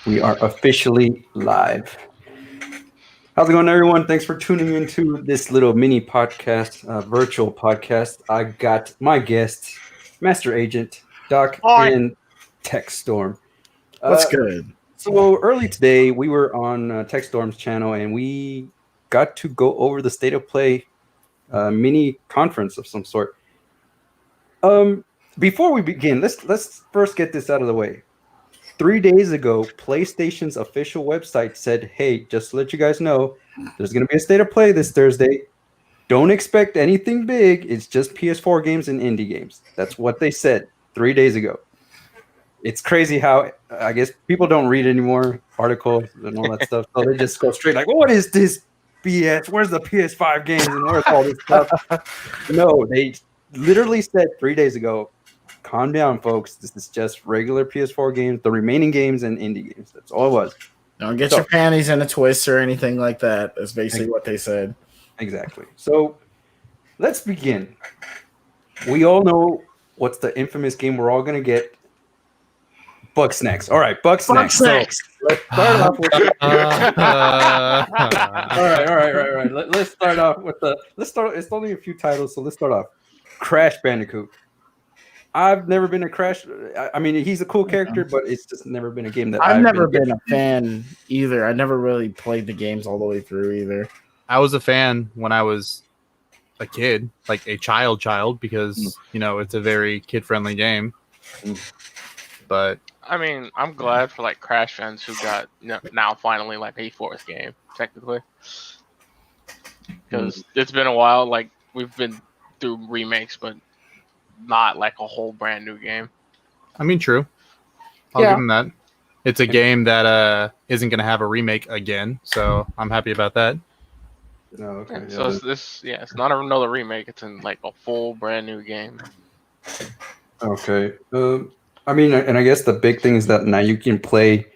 We are officially live. How's it going, everyone? Thanks for tuning into this little mini podcast, virtual podcast. I got my guests, MasterAgent Dok Hi. and TekStorm. What's good? So early today, we were on TekStorm's channel, and we got to go over the state of play mini conference of some sort. Before we begin, let's first get this out of the way. 3 days ago, PlayStation's official website said, hey, just to let you guys know, there's going to be a state of play this Thursday. Don't expect anything big. It's just PS4 games and indie games. That's what they said 3 days ago. It's crazy how, I guess, people don't read anymore, articles and all that stuff. So they just go straight like, what is this BS? Where's the PS5 games and where's all this stuff? No, they literally said 3 days ago, calm down, folks. This is just regular PS4 games, the remaining games, and indie games. That's all it was. Don't get your panties in a twist or anything like that. That's basically what they said. Exactly. So let's begin. We all know what's the infamous game we're all going to get. Bug Snacks. All right, Bug Snacks. So let's start off with all right. Let's start off with it's only a few titles, so let's start off. Crash Bandicoot. I've never been a Crash. I mean, he's a cool character, but it's just never been a game that I've never been a fan either. I never really played the games all the way through either. I was a fan when I was a kid, like a child, because it's a very kid-friendly game. But I mean, I'm glad for like Crash fans who got now finally like a fourth game technically, because it's been a while. Like we've been through remakes, but not like a whole brand new game. I mean, true. I'll give them that. It's a game that isn't going to have a remake again, so I'm happy about that. Oh, okay. So it's not another remake. It's in like a full brand new game. Okay. I mean, and I guess the big thing is that now you can play.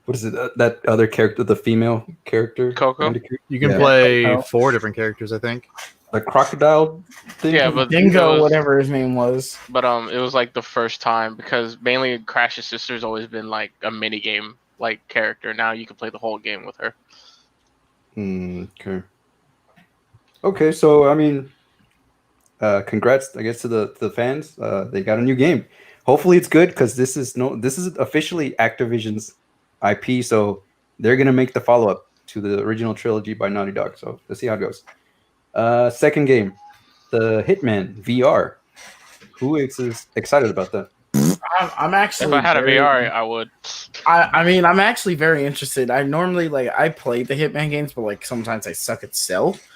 What is it? That other character, the female character, Coco. You can play 4 different characters, I think. The crocodile thing. Yeah, but Dingo, whatever his name was. But it was like the first time because mainly Crash's sister's always been like a mini game like character. Now you can play the whole game with her. Okay. Okay, so I mean, congrats, I guess, to the fans. They got a new game. Hopefully, it's good because this is officially Activision's IP, so they're gonna make the follow up to the original trilogy by Naughty Dog. So let's see how it goes. Second game, the Hitman VR. Who is excited about that? I'm actually. If I had a VR, I would. I mean, I'm actually very interested. I normally I play the Hitman games, but like sometimes I suck at stealth.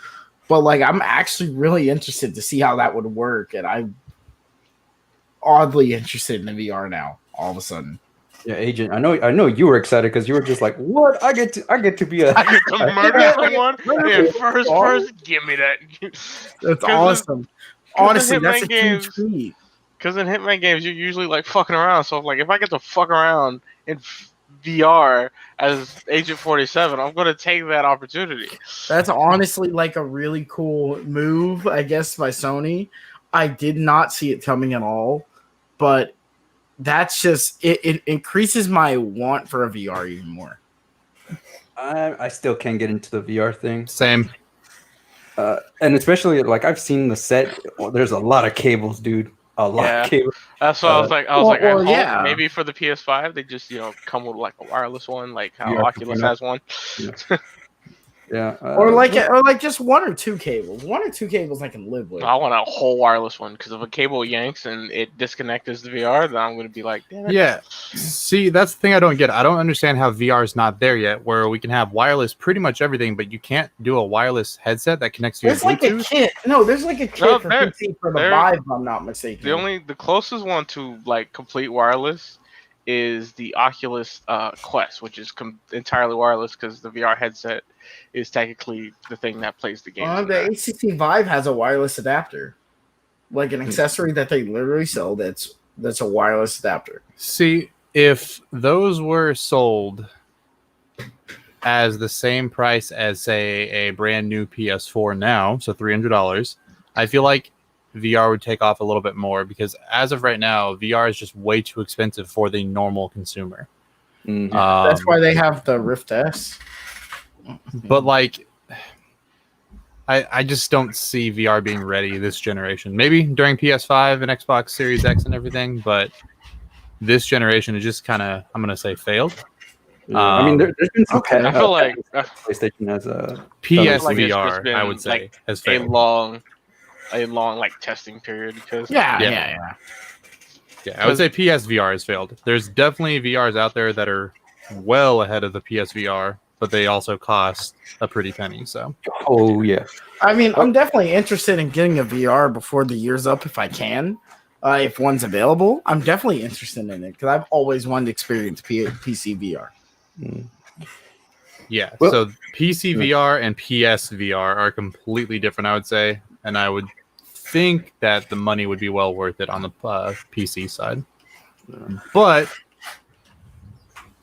But like, I'm actually really interested to see how that would work, and I'm oddly interested in the VR now. All of a sudden. Yeah, Agent. I know you were excited because you were just like, "What? I get to be a." I get to murder someone. Yeah, first person, give me that. That's awesome. Honestly, that's a huge feat. Because in Hitman games, you're usually like fucking around. So if I get to fuck around in VR as Agent 47, I'm gonna take that opportunity. That's honestly like a really cool move, I guess, by Sony. I did not see it coming at all, but that's just it increases my want for a VR even more. I still can't get into the VR thing. Same. And especially like I've seen the set. Well, there's a lot of cables, dude. A lot of cables. That's what I was like. I hope yeah. maybe for the PS5 they just come with like a wireless one, like how VR Oculus has one. Yeah. Or like just one or two cables. One or two cables I can live with. I want a whole wireless one because if a cable yanks and it disconnects the VR, then I'm going to be like, damn it. Yeah. See, that's the thing I don't get. I don't understand how VR is not there yet, where we can have wireless pretty much everything, but you can't do a wireless headset that connects to your Bluetooth. There's like a kit. No, there's like a kit for PC for the Vive, if I'm not mistaken. The closest one to like complete wireless is the Oculus Quest, which is entirely wireless because the VR headset is technically the thing that plays the game. The HTC Vive has a wireless adapter, like an accessory that they literally sell. That's a wireless adapter. See, if those were sold as the same price as, say, a brand new PS4 now, so $300, I feel like VR would take off a little bit more because as of right now, VR is just way too expensive for the normal consumer. Mm. That's why they have the Rift S. But like, I just don't see VR being ready this generation. Maybe during PS5 and Xbox Series X and everything, but this generation is just kind of, I'm gonna say, failed. Yeah. I mean, there's been some Okay. I feel like PlayStation has PSVR, been, I would say, like, has a failed. long like testing period because Yeah. Yeah, I would say PSVR has failed. There's definitely VRs out there that are well ahead of the PSVR, but they also cost a pretty penny. So, Oh yeah. I mean, I'm definitely interested in getting a VR before the year's up if I can. If one's available, I'm definitely interested in it because I've always wanted to experience PC VR. yeah. Well- So PC VR and PSVR are completely different, I would say, and I would think that the money would be well worth it on the PC side. But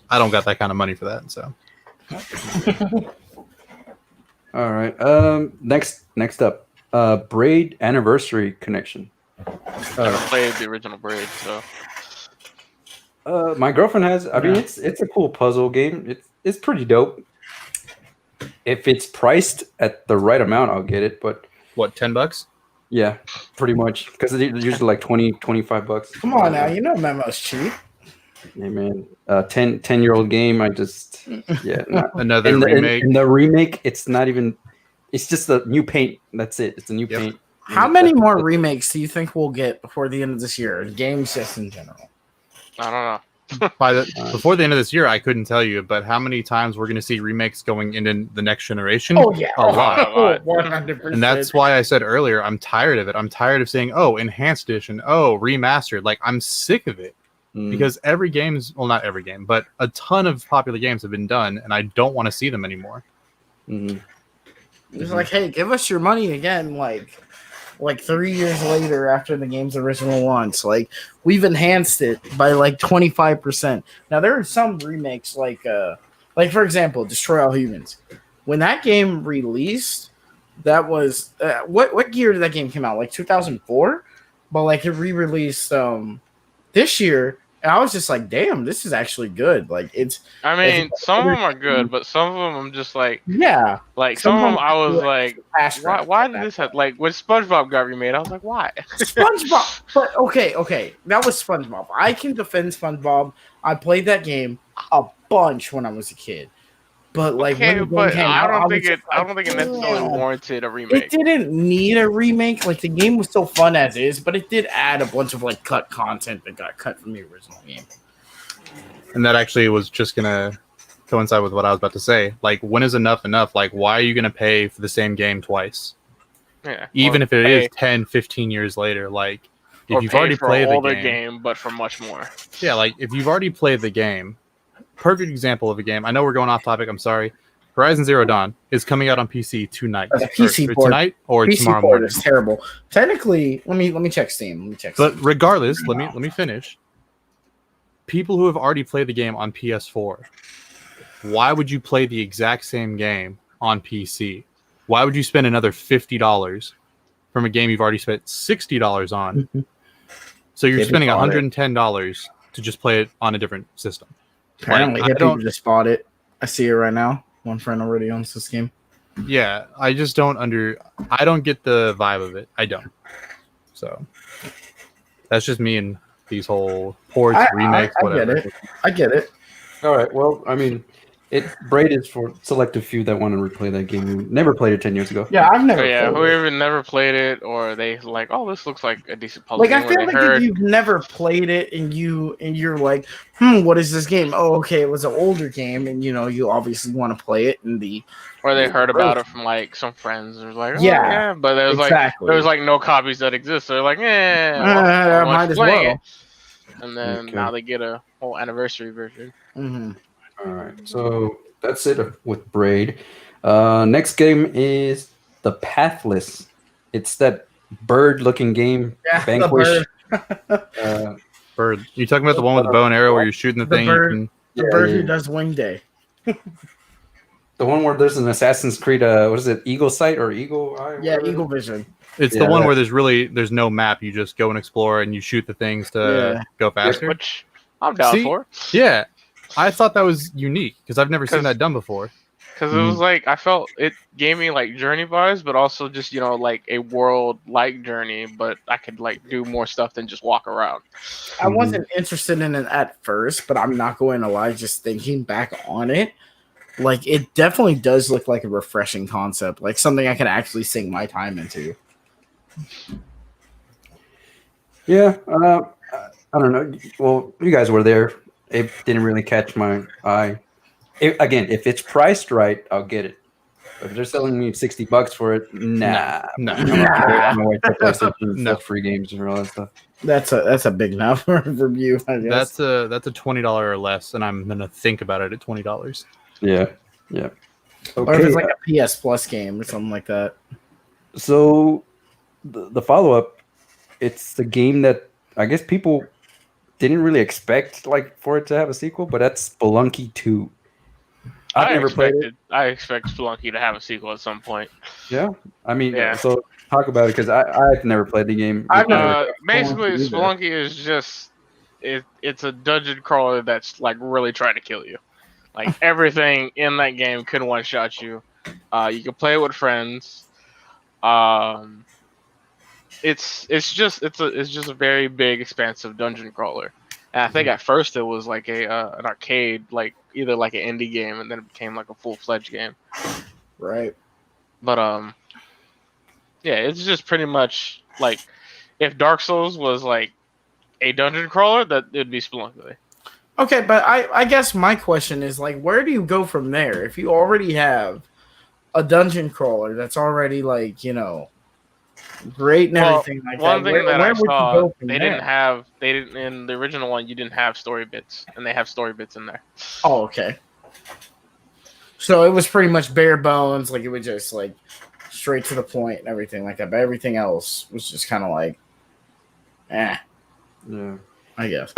I don't got that kind of money for that, so. All right. Next up, Braid Anniversary Connection. never played the original Braid, so My girlfriend has. I mean, it's a cool puzzle game. It's pretty dope. If it's priced at the right amount, I'll get it. But What, $10? yeah, pretty much because they're usually like 25 bucks. Come on now, you know Memo's cheap. Hey man, 10-year-old game. I just Another and remake. And the remake, it's not even. It's just a new paint. That's it. It's a new paint. How many more remakes do you think we'll get before the end of this year? Games just in general. I don't know. Before the end of this year, I couldn't tell you, but how many times we're going to see remakes going into the next generation? Oh yeah, a lot. 100%. And that's why I said earlier, I'm tired of it. I'm tired of saying, "Oh, enhanced edition," "Oh, remastered." Like, I'm sick of it because every game's, well, not every game, but a ton of popular games have been done, and I don't want to see them anymore. It's like, hey, give us your money again. Like 3 years later after the game's original launch. Like, we've enhanced it by like 25%. Now there are some remakes like for example, Destroy All Humans. When that game released, that was what year did that game come out? Like 2004? But like it re-released this year, and I was just like, damn, this is actually good. Like I mean, some of them are good, but some of them I'm just like, yeah. like some of them I was like, Fast why track did this have, like when SpongeBob got remade? I was like, why? SpongeBob, but okay, that was SpongeBob. I can defend SpongeBob. I played that game a bunch when I was a kid, but like, Okay, when the but game came I out, don't think it "Damn." necessarily warranted a remake. It didn't need a remake. Like, the game was still fun as is, but it did add a bunch of like cut content that got cut from the original game. And that actually was just going to coincide with what I was about to say. Like, when is enough enough? Like, why are you going to pay for the same game twice? Yeah, Even if it is 10, 15 years later, like, if you've already played the game, but for much more. Yeah, like, if you've already played the game, perfect example of a game. I know we're going off topic. I'm sorry. Horizon Zero Dawn is coming out on PC tonight. The PC port. Tonight or PC tomorrow port morning. is terrible. Technically, let me check Steam. But regardless, let me finish. People who have already played the game on PS4, why would you play the exact same game on PC? Why would you spend another $50 from a game you've already spent $60 on? So you're spending $110 to just play it on a different system. Apparently, Like, people just bought it. I see it right now. One friend already owns this game. Yeah, I just don't I don't get the vibe of it. I don't. So that's just me and these whole ports, remakes, whatever. I get it. All right. Well, I mean, Braid is for selective few that want to replay that game who never played it 10 years ago. Yeah, I've never. Yeah, played whoever never played it, or they like, oh, this looks like a decent puzzle. Like, game, I feel like if you've never played it and you're like, what is this game? Oh, okay, it was an older game, and you obviously want to play it in the. Or they heard about it from like some friends, or like, oh, Yeah, yeah, but there was like no copies that exist. They're like, might as well. it. And then now they get a whole anniversary version. Mm-hmm. All right. So that's it with Braid. Next game is The Pathless. It's that bird-looking game. Yeah, Vanquish. Bird. You talking about the one with the bow and arrow where you're shooting the thing? Bird, the bird who does Wing Day. The one where there's an Assassin's Creed, what is it, Eagle Sight or Eagle Eye? Yeah, Eagle Vision. It's the one where there's no map. You just go and explore and you shoot the things to go faster. Which I'm down for. Yeah. I thought that was unique because I've never seen that done before. Because it was like, I felt it gave me like Journey vibes, but also just, like a world like Journey, but I could like do more stuff than just walk around. I wasn't interested in it at first, but I'm not going to lie, just thinking back on it, like it definitely does look like a refreshing concept, like something I can actually sink my time into. Yeah, I don't know. Well, you guys were there. It didn't really catch my eye. Again, if it's priced right, I'll get it. But if they're selling me $60 for it, nah. No. I'm gonna wait for PlayStation for free games and all that stuff. That's a big number for you, I guess. That's a $20 or less, and I'm gonna think about it at $20. Yeah. Or if it's like a PS Plus game or something like that. So the follow up, it's the game that I guess people didn't really expect like for it to have a sequel, but that's Spelunky 2. I've never played it. I expect Spelunky to have a sequel at some point. Yeah, I mean, Yeah. So talk about it because I've never played the game. Basically, Spelunky is just it's a dungeon crawler that's like really trying to kill you. Like everything in that game could one shot you. You can play it with friends. It's just a very big, expansive dungeon crawler. And I think at first it was like an arcade, like either like an indie game, and then it became like a full-fledged game. Right. But yeah, it's just pretty much like if Dark Souls was like a dungeon crawler, that it'd be Spelunky. Okay, but I guess my question is like, where do you go from there? If you already have a dungeon crawler that's already like, great and everything like one that. thing that I would you saw, go from they there? didn't in the original one. You didn't have story bits, and they have story bits in there. Oh, okay. So it was pretty much bare bones, like it was just like straight to the point and everything like that. But everything else was just kind of like, Yeah. I guess.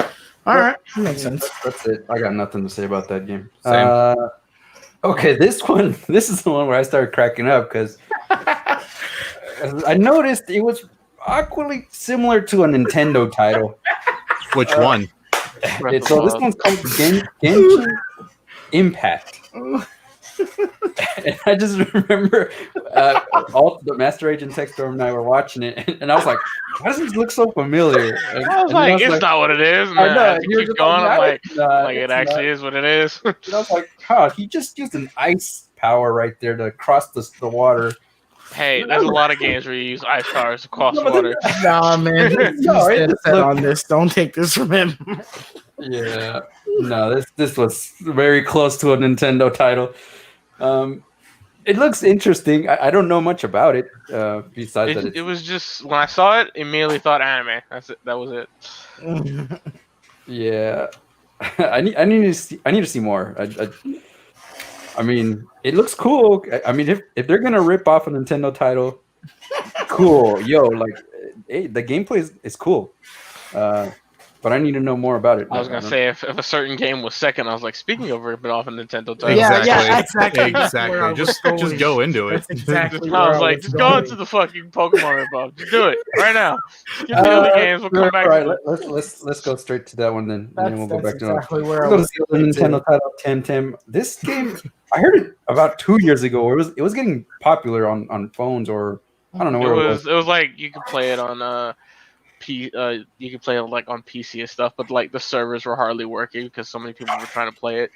All right, that makes sense. That's it. I got nothing to say about that game. Same. Okay, this is the one where I started cracking up because I noticed it was awkwardly similar to a Nintendo title. Which one? So this one's called Genshin Impact. And I just remember all the MasterAgent TekStorm and I were watching it, and I was like, "Why does this look so familiar?" And, I was like, "It's not what it is." And I know. as you keep going, I'm like, it actually not. is what it is. And I was like, "Huh, he just used an ice power right there to cross the water." Hey, there's a lot of games where you use ice powers to cross water. Nah, man. He's set on this. Don't take this from him. Yeah. No, this was very close to a Nintendo title. It looks interesting. I don't know much about it. Besides that, It was just when I saw it, immediately thought anime. That's it. That was it. yeah, I need to see more. I mean, it looks cool. I mean, if they're gonna rip off a Nintendo title, cool. Yo, like, hey, the gameplay is cool. But I need to know more about it. I was gonna say if a certain game was second, I was like, speaking of ripping off a Nintendo title. Exactly. Exactly. Just go into it. That's exactly. I was like, just go into the fucking Pokemon rip-off. Just do it right now. Get the other games. We'll come back. All right, let's go straight to that one then, and then we'll go back to exactly where I we'll go was. to the Nintendo title Temtem. This game, I heard it about 2 years ago. It was getting popular on phones, or I don't know where it was. It was like you could play it on you could play it like on PC and stuff, but like the servers were hardly working because so many people were trying to play it.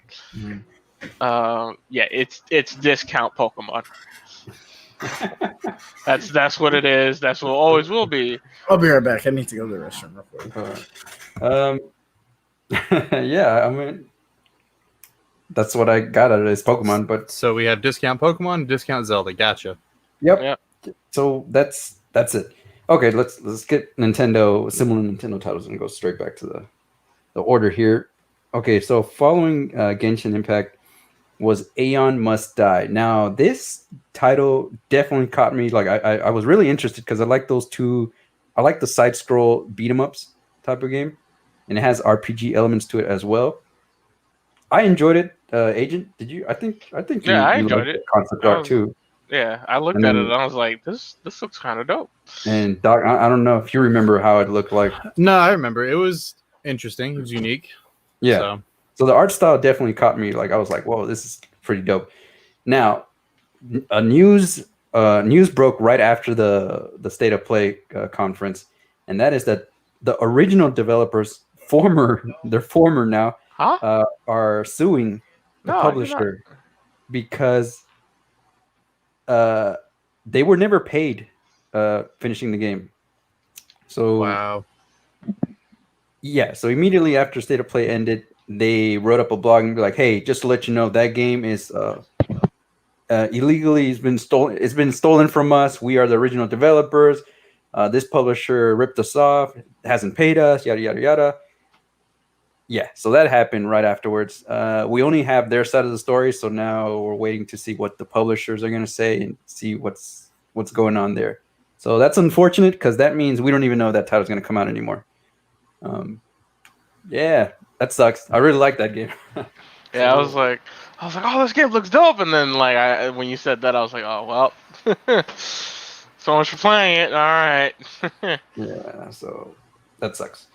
Yeah, it's discount Pokemon. That's what it is. That's what it always will be. I'll be right back. I need to go to the restroom real quick. Yeah, I mean, that's what I got out of this Pokemon. But So we have discount Pokemon, discount Zelda. Gotcha. Yep. So that's it. Okay, let's get similar Nintendo titles and go straight back to the order here. Okay, so following Genshin Impact was Aeon Must Die. Now, this title definitely caught me. Like, I was really interested because I like those two. I like the side scroll beat 'em ups type of game, and it has RPG elements to it as well. I enjoyed it. Agent, did you? I think I you enjoyed liked it. the concept art too. Yeah, I looked at it and I was like, this looks kind of dope. And Doc, I don't know if you remember how it looked like. No, I remember. It was interesting. It was unique. Yeah. So. So the art style definitely caught me. Like I was like, whoa, this is pretty dope. Now, a news broke right after the State of Play conference, and that is that the original developers, they're former now, Huh? are suing the No, I did not. publisher because they were never paid finishing the game. So Wow. yeah, so immediately after State of Play ended, they wrote up a blog and be like, "Hey, just to let you know, that game is illegally has been stolen. It's been stolen from us. We are the original developers. This publisher ripped us off, hasn't paid us, yada yada yada." Yeah, so that happened right afterwards. We only have their side of the story, so now we're waiting to see what the publishers are going to say and see what's going on there. So that's unfortunate because that means we don't even know that title's going to come out anymore. Yeah, that sucks. I really like that game. Yeah, I was like, oh, this game looks dope. And then like, when you said that, I was like, oh well, so much for playing it. All right. Yeah, so that sucks.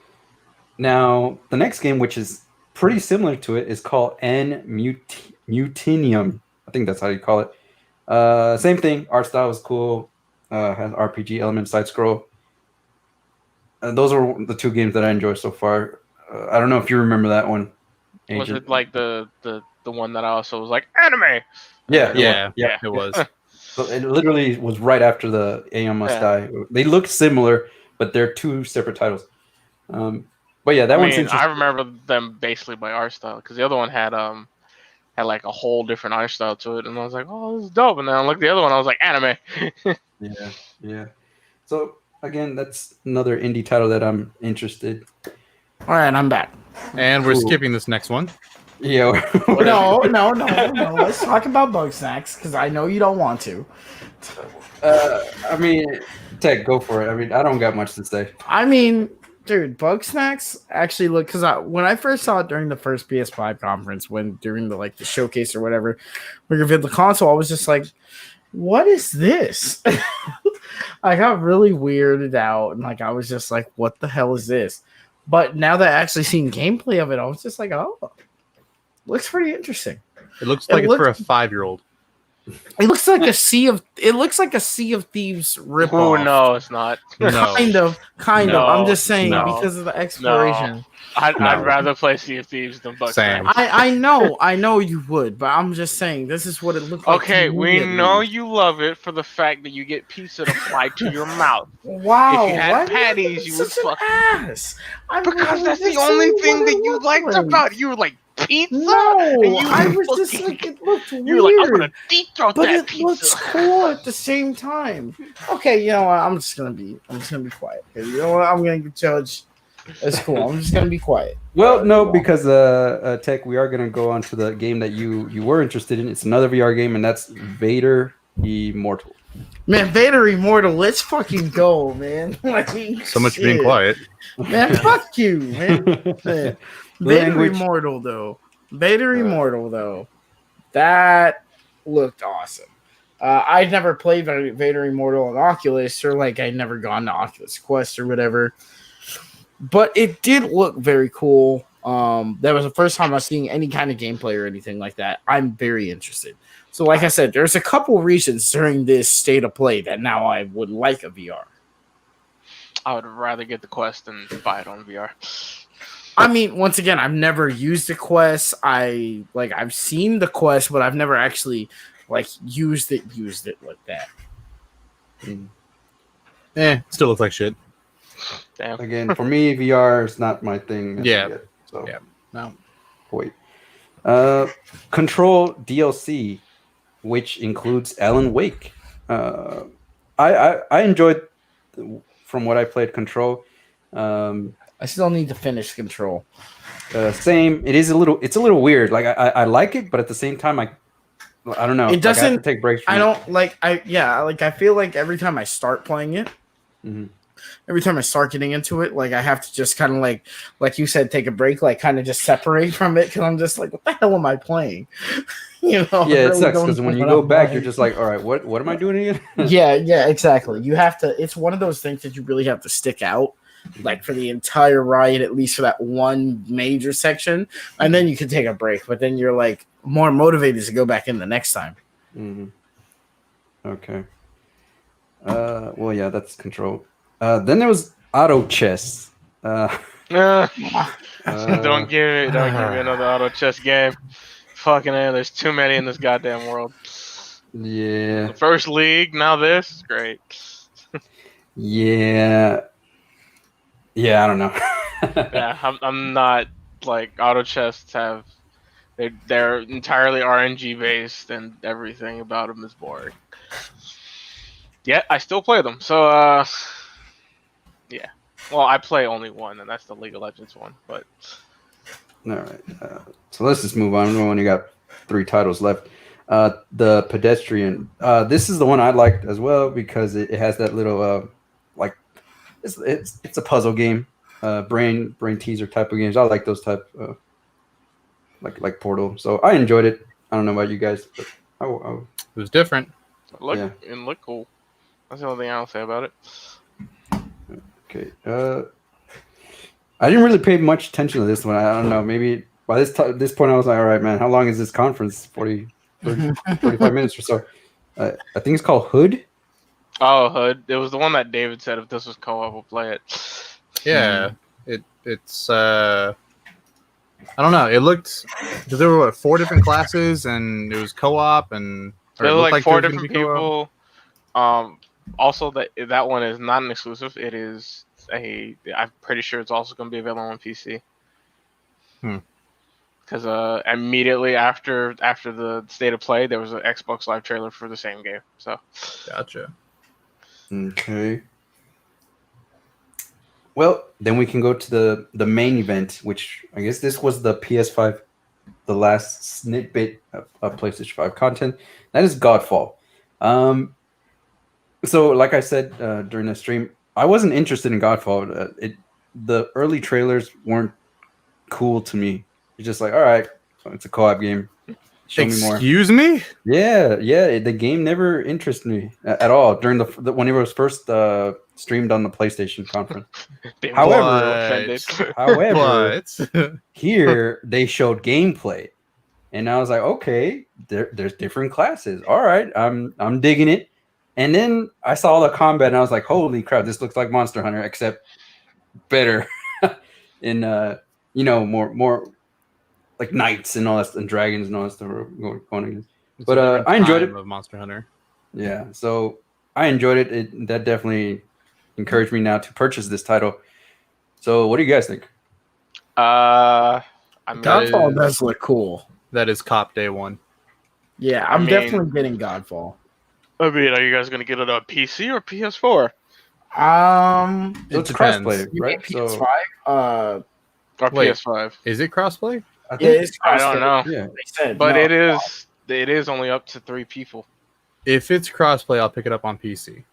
Now, the next game, which is pretty similar to it, is called Mutinium. I think that's how you call it. Same thing. Art style is cool. Has RPG elements, side scroll. Those are the two games that I enjoy so far. I don't know if you remember that one. Was Agent. it like the one that I also was like anime? Yeah, It was. So it literally was right after the Aeon Must Yeah. Die. They look similar, but they're two separate titles. But yeah, that I one's mean, interesting. I remember them basically by art style because the other one had like a whole different art style to it, and I was like, oh, this is dope. And then I looked at the other one, I was like, anime. Yeah. So again, that's another indie title that I'm interested. All right, I'm back. And we're Cool. skipping this next one. Yeah. No. Let's talk about Bug Snacks because I know you don't want to. I mean, Tech, go for it. I mean, I don't got much to say. I mean, dude, Bug Snacks actually look because when I first saw it during the first PS5 conference, during the showcase or whatever, we revealed the console, I was just like, "What is this?" I got really weirded out, and I was just like, "What the hell is this?" But now that I actually seen gameplay of it, I was just like, "Oh, looks pretty interesting." It looks like it's for a 5-year-old. It looks like a Sea of Thieves ripoff. Oh no, it's not. No. Kind of. I'm just saying No. because of the exploration. I'd rather play Sea of Thieves than Bug Same. Snacks. I know you would, but I'm just saying this is what it looked like. Okay, to me, we at know least. you love it for the fact that you get pizza to fly to your mouth. Wow, If you had why do patties, think you I'm would such an fucking- ass. I'm Because literally that's the just only saying thing what that it you looked liked like. about it. You were like, pizza? No, And you I were was just fucking- like, it looked weird. You were like, I'm gonna deep throat but that it pizza. looks cool at the same time. Okay, you know what? I'm just gonna be quiet. You know what? I'm gonna judge. It's cool. I'm just gonna be quiet. Well, no, because Tech, we are gonna go on to the game that you were interested in. It's another VR game, and that's Vader Immortal. Man, Vader Immortal, let's fucking go, man. So much for being quiet. Man, fuck you, man. Vader Language. Immortal, though. That looked awesome. I'd never played Vader Immortal on Oculus, or I'd never gone to Oculus Quest or whatever. But it did look very cool. That was the first time I was seeing any kind of gameplay or anything like that. I'm very interested. So, like I said, there's a couple reasons during this state of play that now I would like a VR. I would rather get the Quest than buy it on VR. I mean, once again, I've never used the Quest. I've seen the Quest, but I've never actually used it like that. Still looks like shit. Damn. Again, for me, VR is not my thing. Yeah. Yet, so Yeah. No. wait. Control DLC, which includes Alan Wake. I enjoyed from what I played Control. I still need to finish Control. Same. It's a little weird. I like it, but at the same time, I don't know. It doesn't. I have to take breaks. From I don't like. I feel like every time I start playing it, every time I start getting into it, I have to just kind of like you said, take a break, kind of just separate from it because I'm just like, what the hell am I playing? Yeah, really it sucks don't because when know you what go I'm back, playing. you're just like, all right, what am I doing again? yeah, exactly. You have to. It's one of those things that you really have to stick out like for the entire ride, at least for that one major section, and then you can take a break. But then you're like more motivated to go back in the next time. Mm-hmm. Okay. Well, yeah, that's Control. Then there was Auto Chess. Don't give me another auto chess game. Fucking hell, there's too many in this goddamn world. Yeah. The first league, now this is great. Yeah. Yeah, I don't know. Yeah, I'm not like auto chests have. They're entirely RNG based, and everything about them is boring. Yet I still play them. So yeah. Well, I play only one, and that's the League of Legends one. But All right. So let's just move on. We only got 3 titles left. The Pedestrian. This is the one I liked as well because it has that little like it's a puzzle game, brain teaser type of games. I like those type like Portal. So I enjoyed it. I don't know about you guys, but it was different. it looked cool. That's the only thing I'll say about it. Okay. I didn't really pay much attention to this one. I don't know. Maybe by this point, I was like, all right, man, how long is this conference? 30, 45 minutes or so. I think it's called Hood. Oh, Hood. It was the one that David said if this was co-op, we'll play it. Yeah. It's I don't know. It looked because there were 4 different classes and it was co-op and there were like 4 different people. Also, that one is not an exclusive. It is I'm pretty sure it's also going to be available on PC. Because immediately after the state of play, there was an Xbox Live trailer for the same game. So, gotcha. Okay. Well, then we can go to the main event, which I guess this was the PS5, the last snippet of PlayStation 5 content. That is Godfall. So, like I said during the stream, I wasn't interested in Godfall. The early trailers weren't cool to me. It's just like, all right, it's a co-op game. Show me more. Excuse me? Yeah. The game never interested me at all during when it was first streamed on the PlayStation conference. However, here they showed gameplay, and I was like, okay, there's different classes. All right, I'm digging it. And then I saw the combat, and I was like, holy crap, this looks like Monster Hunter, except better, in more like knights and all that, and dragons and all that stuff going against. But I enjoyed it. Of Monster Hunter. Yeah, so I enjoyed it. That definitely encouraged me now to purchase this title. So, what do you guys think? Godfall does look cool. That is cop day 1. Yeah, I'm definitely getting Godfall. I mean, are you guys gonna get it on PC or PS4? So it's crossplay, right? PS5. Or PS5. Is it crossplay? I don't know. Yeah. They said, But no. it is only up to 3 people. If it's crossplay, I'll pick it up on PC.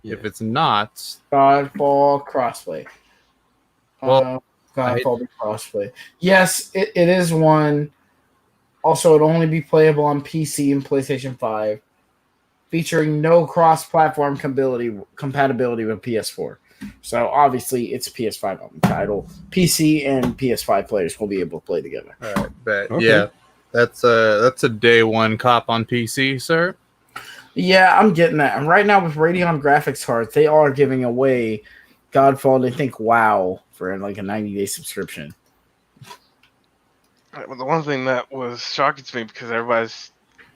Yeah. If it's not, Godfall crossplay. Well, Godfall crossplay. Yes, it is one. Also, it'll only be playable on PC and PlayStation 5, featuring no cross-platform compatibility with PS4. So obviously, it's a PS5 title. PC and PS5 players will be able to play together. all right, but Okay. yeah, that's a day 1 cop on PC, sir. Yeah, I'm getting that. And right now with Radeon graphics cards, they are giving away Godfall, I think, WoW for like a 90-day subscription. Well, the one thing that was shocking to me because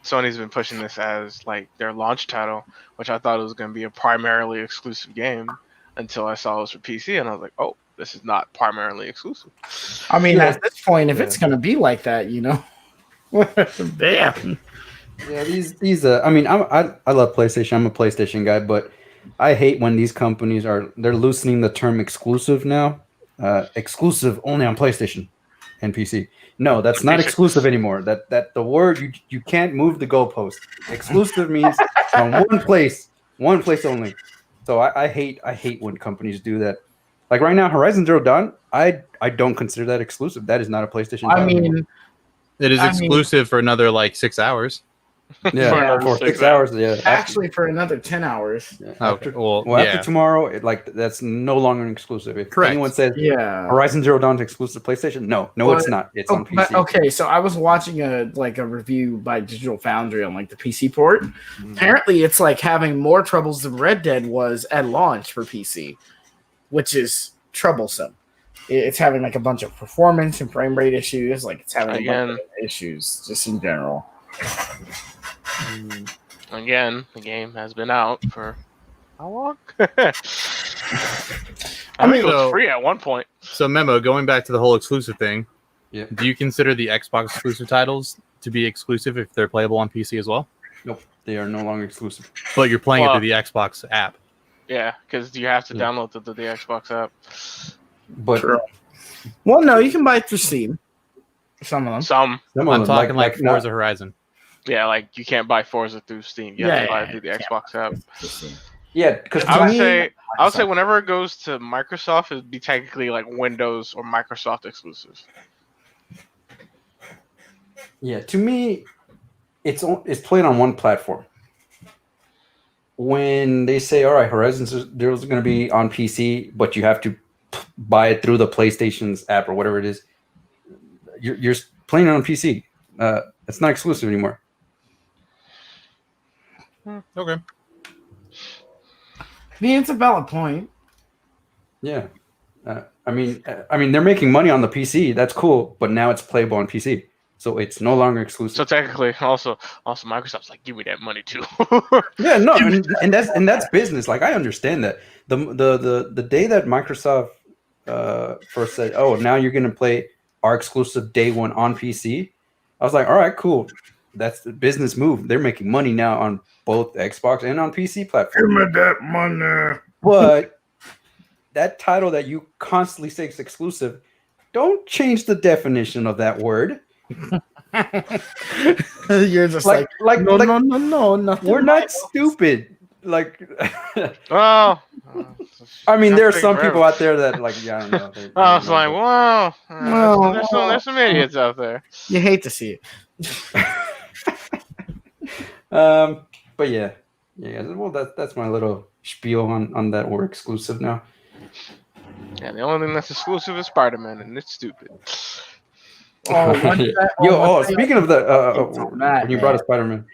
Sony's been pushing this as like their launch title, which I thought it was going to be a primarily exclusive game until I saw it was for PC, and I was like, oh, this is not primarily exclusive. I mean, at this point, if it's going to be like that, damn. Yeah, these. I mean, I love PlayStation. I'm a PlayStation guy, but I hate when these companies they're loosening the term exclusive now. Exclusive only on PlayStation and PC. No, that's not exclusive anymore. That the word you can't move the goalpost. Exclusive means on one place only. So I hate when companies do that. Like right now, Horizon Zero Dawn, I don't consider that exclusive. That is not a PlayStation title. I mean, It is exclusive for another like 6 hours. Yeah, for 6 hours. Yeah, Actually, for another 10 hours. Yeah, Okay, after tomorrow, that's no longer an exclusive. If Correct. anyone says Horizon Zero Dawn is exclusive to PlayStation, no, it's not. It's on PC. Okay, so I was watching a review by Digital Foundry on like the PC port. Apparently, it's like having more troubles than Red Dead was at launch for PC, which is troublesome. It's having like a bunch of performance and frame rate issues. Like it's having a bunch of issues just in general. Again, the game has been out for how long? I mean, it was free at one point. So, Memo, going back to the whole exclusive thing, Yeah. do you consider the Xbox exclusive titles to be exclusive if they're playable on PC as well? Nope, they are no longer exclusive. But you're playing it through the Xbox app. Yeah, because you have to download the Xbox app. But well, no, you can buy it through Steam. Some of them. Some. I'm talking like Forza Horizon. Yeah, like you can't buy Forza through Steam. You have to buy it through the Xbox app. Yeah, because I would say whenever it goes to Microsoft, it'd be technically like Windows or Microsoft exclusives. Yeah, to me, it's played on one platform. When they say, "All right, Horizon Zero is going to be on PC, but you have to buy it through the PlayStation's app or whatever it is," you're playing it on PC. It's not exclusive anymore. Okay. I mean, it's a valid point. Yeah, I mean, they're making money on the PC. That's cool, but now it's playable on PC, so it's no longer exclusive. So technically, also Microsoft's like, give me that money too. Yeah, no, and that's business. Like I understand that. The day that Microsoft first said, "Oh, now you're gonna play our exclusive day one on PC," I was like, "All right, cool. That's the business move. They're making money now on both Xbox and on PC platforms." Give me that money. But that title that you constantly say is exclusive, don't change the definition of that word. You're just no, we're not Michael. stupid. Like, Oh, I mean, there are some people out there that like, yeah, I don't know. I was like, wow, there's some idiots out there. You hate to see it. But yeah. Well, that's my little spiel on that word exclusive now. Yeah, the only thing that's exclusive is Spider-Man, and it's stupid. Speaking of when you brought up Spider-Man,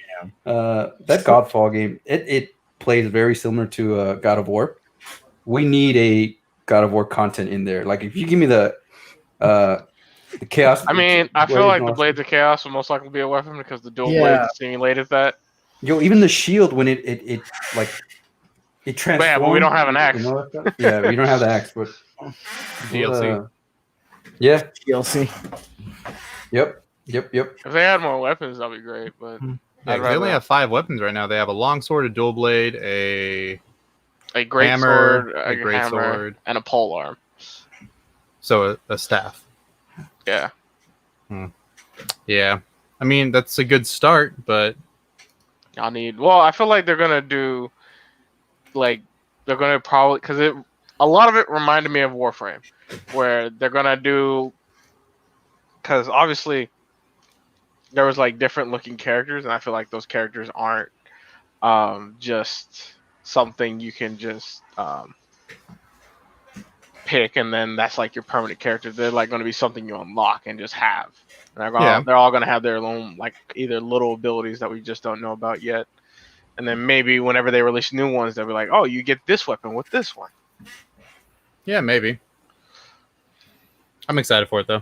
that Godfall game, it plays very similar to God of War. We need a God of War content in there. Like if you give me the chaos. I mean, I feel like the Blades of Chaos will most likely be a weapon because the dual blades simulated that. Even the shield when it transforms. Yeah, but we don't have an axe. Yeah, we don't have the axe, but DLC. Yeah. DLC. Yep. If they had more weapons, that'd be great. But they only have 5 weapons right now. They have a longsword, a dual blade, a great hammer, sword, a great sword, and a pole arm. So a staff. Yeah. Yeah. I mean, that's a good start, but I feel like they're gonna do, they're gonna probably because a lot of it reminded me of Warframe, where they're gonna do, because obviously there was like different looking characters, and I feel like those characters aren't just something you can just pick and then that's like your permanent character. They're like going to be something you unlock and just have. And they're all going to have their own like either little abilities that we just don't know about yet. And then maybe whenever they release new ones, they'll be like, "Oh, you get this weapon with this one." Yeah, maybe. I'm excited for it though.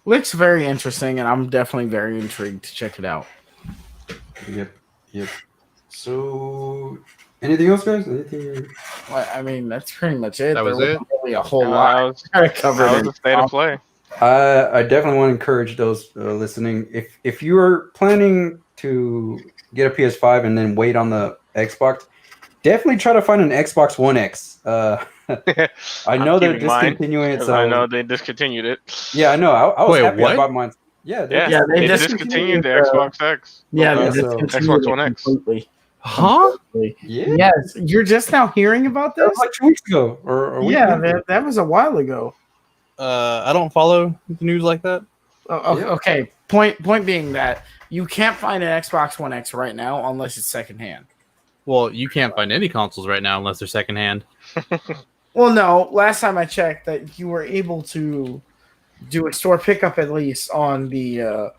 Looks very interesting, and I'm definitely very intrigued to check it out. Yep. So, anything else, guys? Anything? Well, I mean, that's pretty much it. That was it. Really a whole lot. I covered That was the state of play. I definitely want to encourage those listening. If you are planning to get a PS5 and then wait on the Xbox, definitely try to find an Xbox One X. I know they're discontinuing it. So I know they discontinued it. Yeah, I know. I was happy what? about mine. Yeah, they discontinued the Xbox X. Xbox One X. Completely. Huh? Yeah. Yes, you're just now hearing about That this. was like 2 weeks ago, or a week ago. That was a while ago. I don't follow the news like that. Oh, Yeah. okay. Point being that you can't find an Xbox One X right now unless it's secondhand. Well, you can't find any consoles right now unless they're secondhand. Well, no. Last time I checked, that you were able to do a store pickup at least on the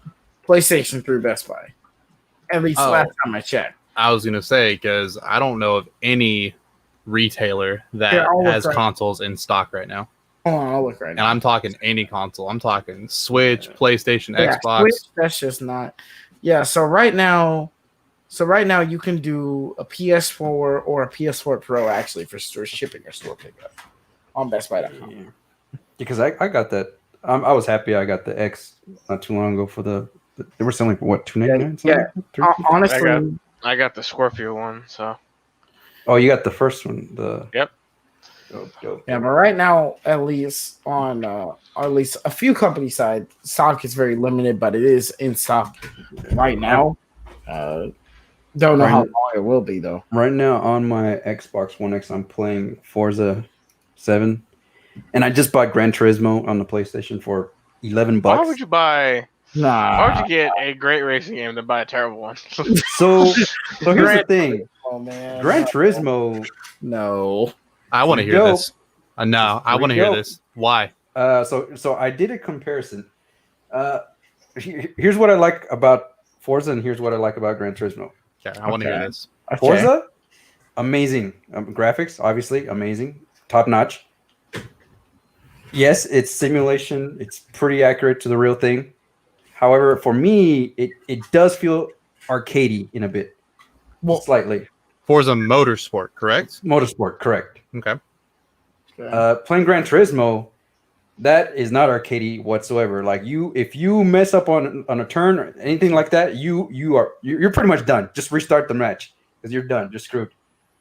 PlayStation through Best Buy. At least last time I checked. I was gonna say because I don't know of any retailer that has consoles in stock right now. Hold on, I'll look right now. And I'm talking any console. I'm talking Switch, PlayStation, Xbox. Switch, that's just not. Yeah. So right now you can do a PS4 or a PS4 Pro actually for store shipping or store pickup on BestBuy.com. Yeah. Because I got that. I was happy I got the X not too long ago for they were selling for what, $299? Yeah. Honestly, I got the Scorpio one. So. Oh, you got the first one. Yep. Dope. Yeah, but right now, at least on at least a few company side, stock is very limited, but it is in stock right now. Don't know how long it will be though. Right now on my Xbox One X, I'm playing Forza 7, and I just bought Gran Turismo on the PlayStation for $11. Why would you buy? Nah. Why would you get a great racing game to buy a terrible one? So here's the thing. Oh man, Gran Turismo. No. I want to hear this. No, I want to hear this. Why? So I did a comparison. Here's what I like about Forza, and here's what I like about Gran Turismo. Okay, I want to hear this. Okay. Forza, amazing graphics, obviously amazing, top notch. Yes, it's simulation. It's pretty accurate to the real thing. However, for me, it does feel arcadey in a bit, slightly. Forza Motorsport, correct? Motorsport, correct. Okay. Playing Gran Turismo, that is not arcadey whatsoever. Like if you mess up on a turn or anything like that, you're pretty much done. Just restart the match because you're done. You're screwed.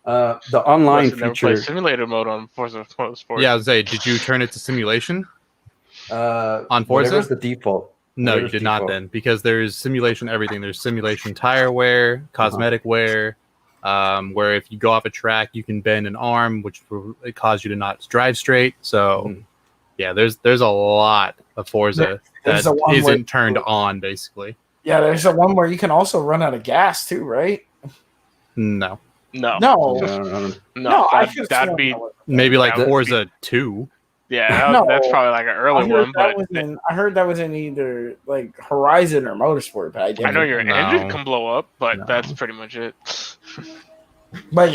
The online feature simulator mode on Forza Motorsport. Yeah, I was saying, did you turn it to simulation on Forza? Whatever's the default. No, you did not then, because there's simulation everything. There's simulation tire wear, cosmetic wear, where if you go off a track, you can bend an arm, which will cause you to not drive straight. So, yeah, there's a lot of Forza that isn't turned on, basically. Yeah, there's the one where you can also run out of gas too, right? No. That'd be maybe like Forza 2. Yeah, that's probably like an early one. But I heard that was in either like Horizon or Motorsport. But I know your engine can blow up, but that's pretty much it. But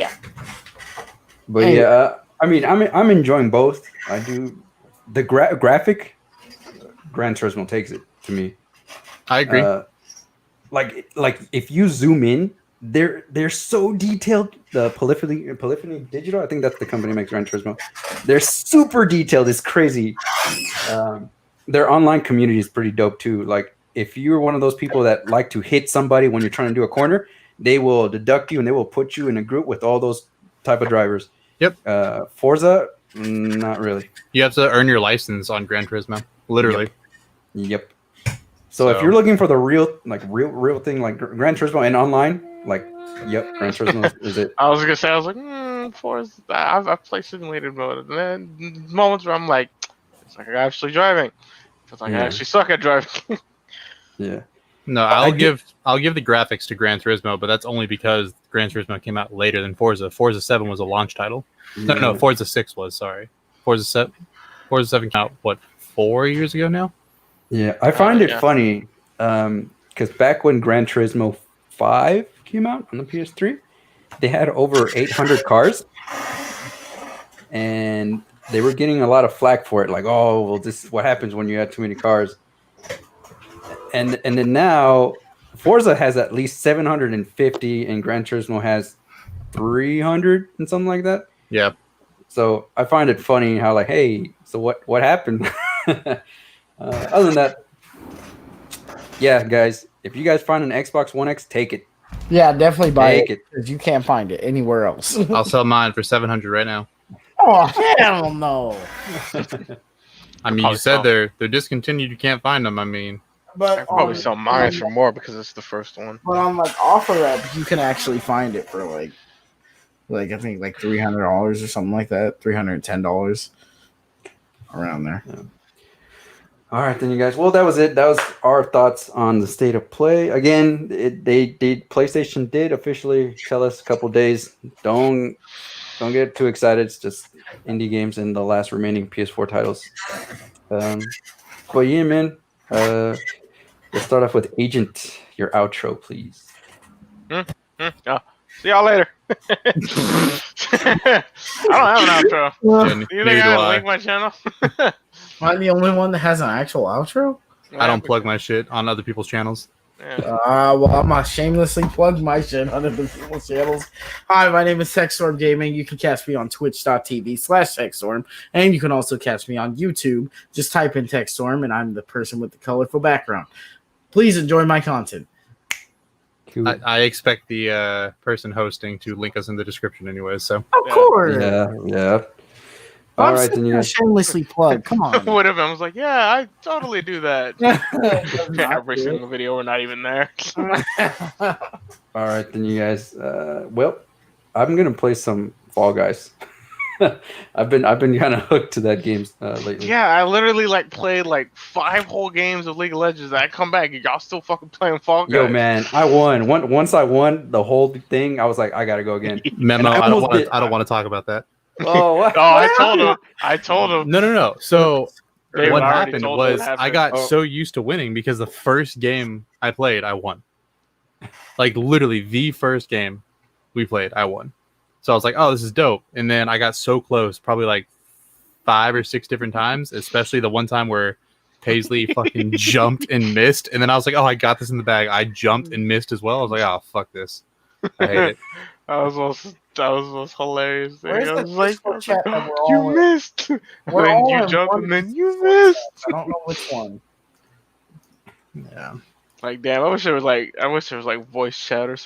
yeah, I mean, I'm enjoying both. I do the graphic. Gran Turismo takes it to me. I agree. Like if you zoom in, they're so detailed. The Polyphony Digital, I think that's the company that makes Gran Turismo. They're super detailed. It's crazy. Their online community is pretty dope too. Like if you're one of those people that like to hit somebody when you're trying to do a corner, they will deduct you and they will put you in a group with all those type of drivers. Yep. Forza, not really. You have to earn your license on Gran Turismo, literally. Yep. So if you're looking for the real thing, like Gran Turismo and online, like, yep, Gran Turismo is it. I was gonna say, Forza. I've played simulated mode, and then moments where I'm like, it's like I'm actually driving. It's like I actually suck at driving. Yeah. No, I'll give the graphics to Gran Turismo, but that's only because Gran Turismo came out later than Forza. Forza 7 was a launch title. Yeah. No, Forza 6 was, sorry. Forza 7 came out, what, 4 years ago now? Yeah, I find it funny because back when Gran Turismo 5 came out on the PS3, they had over 800 cars, and they were getting a lot of flack for it. Like, oh, well, this is what happens when you have too many cars. And then now, Forza has at least 750, and Gran Turismo has 300 and something like that. Yeah. So I find it funny how, like, hey, so what happened? Other than that, yeah, guys, if you guys find an Xbox One X, take it. Yeah, definitely buy it because you can't find it anywhere else. I'll sell mine for $700 right now. Oh hell no! I mean, you said they're discontinued. You can't find them. I mean, but I probably sell mine for more because it's the first one. But on like OfferUp, you can actually find it for like I think like $300 or something like that, $310 around there. All right, then, you guys. Well, that was it. That was our thoughts on the state of play. Again, PlayStation did officially tell us a couple days. Don't get too excited. It's just indie games and the last remaining PS4 titles. But yeah, man. Let's start off with Agent. Your outro, please. Oh, see y'all later. I don't have an outro. Yeah, Do you neither think do I I. link my channel? Am I the only one that has an actual outro? I don't plug my shit on other people's channels. Yeah. Well, I'm gonna shamelessly plug my shit on other people's channels. Hi, my name is TekStormGaming. You can catch me on twitch.tv/TekStorm, and you can also catch me on YouTube. Just type in TekStorm, and I'm the person with the colorful background. Please enjoy my content. Cool. I expect the person hosting to link us in the description anyways. So Of Yeah. course. Yeah. All I'm right, then, you guys. shamelessly plug. Come on. Would have been. I was like, yeah, I totally do that. Not Every good. single video, we're not even there. All right, then, you guys. Well, I'm gonna play some Fall Guys. I've been kind of hooked to that game lately. Yeah, I literally played 5 whole games of League of Legends. I come back, y'all still fucking playing Fall Guys. Yo, man, I won. Once I won the whole thing, I was like, I gotta go again. Memo, And I don't almost want to talk about that. Oh, what? Oh, I told him. No. So David, what I already happened told was what happened. I got Oh. so used to winning because the first game I played, I won. Like literally the first game we played, I won. So I was like, oh, this is dope. And then I got so close, probably 5 or 6 different times, especially the one time where Paisley fucking jumped and missed. And then I was like, oh, I got this in the bag. I jumped and missed as well. I was like, oh, fuck this. I hate it. That was most hilarious thing. Where's I the was like, Discord chat that we're you all in? missed. We're Then all you in jumped one and then you Discord missed. chat. I don't know which one. Yeah. Damn, I wish there was voice chat or something.